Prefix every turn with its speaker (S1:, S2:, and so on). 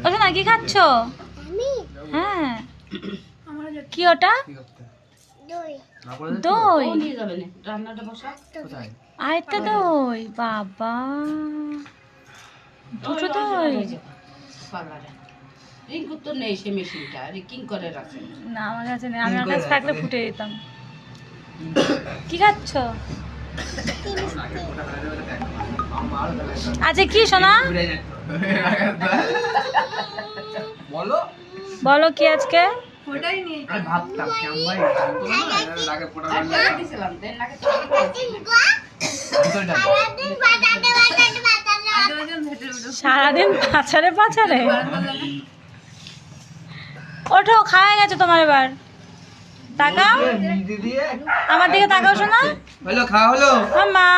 S1: ওটা না কি খাচ্ছ? হ্যাঁ কি ওটা? দই। আরেকটা দই, বাবা দুটো দই। না আমার কাছে নেই, আমার কাছে থাকলে ফুটে দিতাম। কি খাচ্ছ? আচ্ছা কি সোনা বলো কি আজকে? সারাদিন পাছারে পাছারে ওঠো, খাওয়া গেছে তোমার। এবার তাকাও আমার দিকে, তাকাও শোনা।
S2: হলো খাওয়া হলো
S1: মা